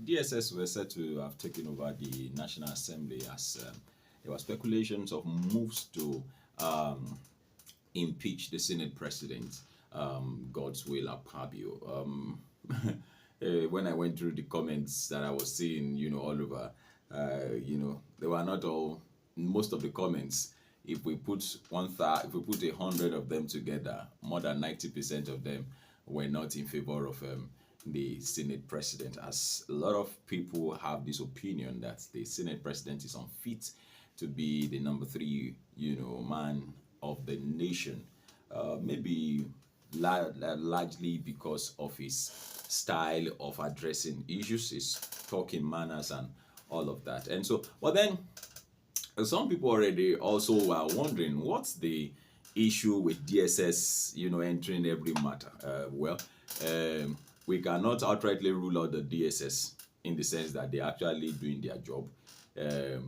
DSS were said to have taken over the National Assembly as there were speculations of moves to um, impeach the Senate President, Godswill Akpabio. When I went through the comments that I was seeing, all over, they were not all. Most of the comments, if we put if we put 100 of them together, more than 90% of them were not in favor of the Senate President. As a lot of people have this opinion that the Senate President is unfit to be the number three, man of the nation. Maybe largely because of his style of addressing issues, his talking manners, and all of that. And so, but then some people already also were wondering what's the issue with DSS, entering every matter. We cannot outrightly rule out the DSS in the sense that they're actually doing their job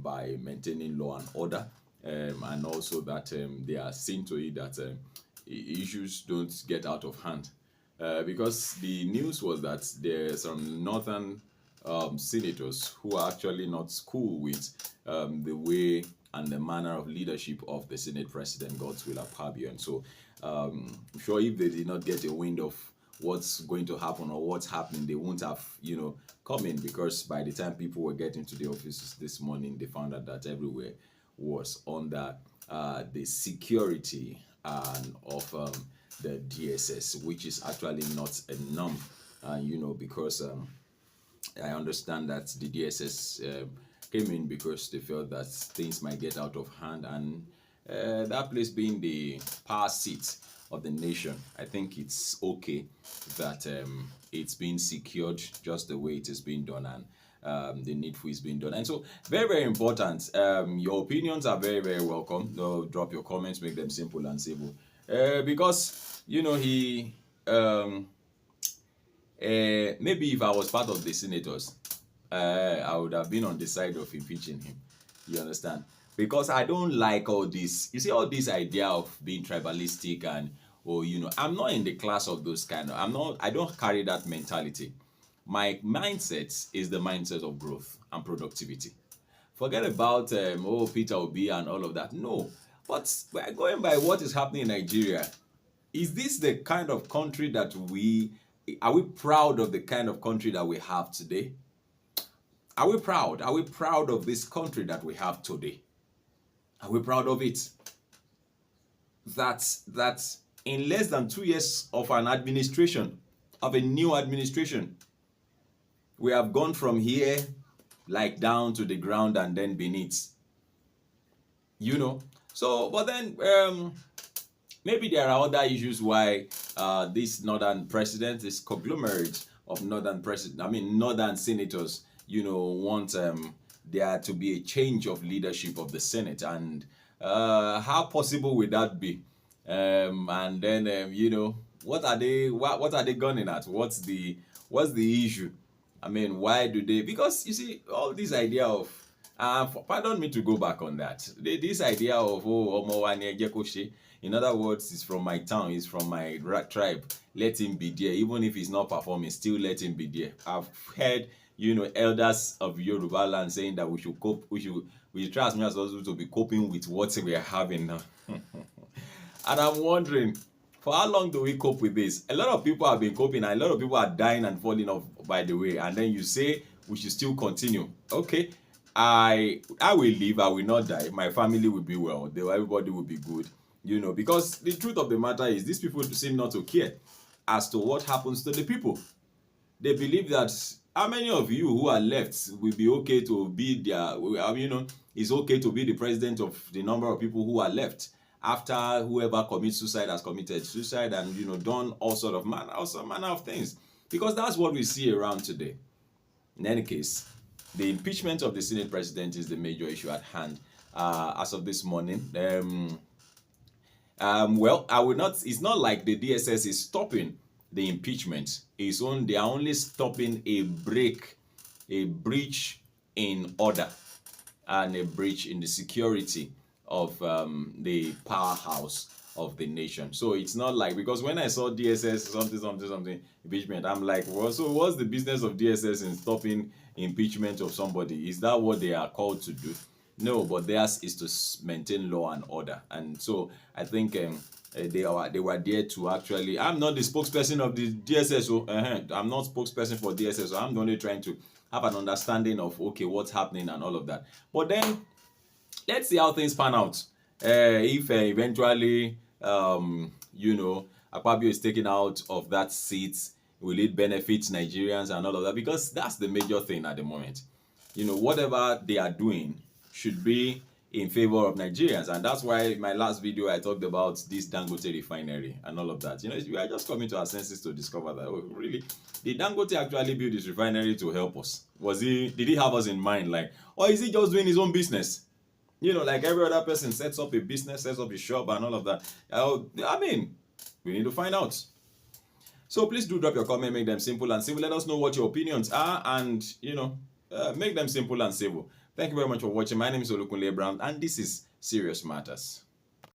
by maintaining law and order, and also that they are seeing to it that issues don't get out of hand. Because the news was that there are some northern senators who are actually not cool with the way and the manner of leadership of the Senate President Godswill Akpabio. And so I'm sure if they did not get a wind of what's going to happen or what's happening, they won't have, come in, because by the time people were getting to the offices this morning, they found out that everywhere was under the security and of the DSS, which is actually not a norm, because I understand that the DSS came in because they felt that things might get out of hand, and that place being the power seat of the nation, I think it's okay that it's being secured just the way it is being done, and the needful is being done. And so, very, very important. Your opinions are very, very welcome. No, drop your comments, make them simple and civil. Because, he maybe if I was part of the senators, I would have been on the side of impeaching him. You understand? Because I don't like all this. You see, all this idea of being tribalistic and, I'm not in the class of those kind of. I don't carry that mentality. My mindset is the mindset of growth and productivity. Forget about Peter Obi and all of that. No, but we're going by what is happening in Nigeria. Is this the kind of country that are we proud of the kind of country that we have today? Are we proud? Are we proud of this country that we have today? Are we proud of it? That in less than 2 years of an administration, of a new administration, we have gone from here like down to the ground and then beneath. So, but then maybe there are other issues why this northern president, this conglomerate of northern senators, want there to be a change of leadership of the Senate. And how possible would that be? And then what are they gunning at? What's the issue? Why do they? Because you see, all this idea of pardon me to go back on that. This idea of Omowane Gekoshe, in other words, it's from my town, it's from my tribe. Let him be there, even if he's not performing. Still let him be there. I've heard elders of Yoruba land saying that we should cope. We should try as much as possible to be coping with what we are having now. And I'm wondering, for how long do we cope with this? A lot of people have been coping, and a lot of people are dying and falling off, by the way. And then you say we should still continue. Okay, I will live, I will not die. My family will be well. Everybody will be good. Because the truth of the matter is, these people seem not to care as to what happens to the people. They believe that how many of you who are left will be okay to be it's okay to be the president of the number of people who are left after whoever commits suicide has committed suicide and done all manner of things, because that's what we see around today. In any case, the impeachment of the Senate president is the major issue at hand as of this morning. I would not. It's not like the DSS is stopping the impeachment. They are only stopping a breach in order, and a breach in the security of the powerhouse of the nation. So it's not like, because when I saw DSS something impeachment, I'm like, well, so what's the business of DSS in stopping impeachment of somebody? Is that what they are called to do? No, but theirs is to maintain law and order. And so I think they were there to actually. I'm not the spokesperson of the DSS. So I'm not spokesperson for DSS. So I'm only trying to have an understanding of, okay, what's happening and all of that. But then let's see how things pan out. If eventually, Akpabio is taken out of that seat, will it benefit Nigerians and all of that? Because that's the major thing at the moment. Whatever they are doing should be in favor of Nigerians, and that's why in my last video I talked about this Dangote refinery and all of that. We are just coming to our senses to discover that, oh, really, did Dangote actually build this refinery to help us? Did he have us in mind, like, or is he just doing his own business? Like every other person sets up a business, sets up a shop and all of that. I mean, we need to find out. So please do drop your comment, make them simple and civil. Let us know what your opinions are, and make them simple and civil. Thank you very much for watching. My name is Olukunle Brown, and this is Serious Matters.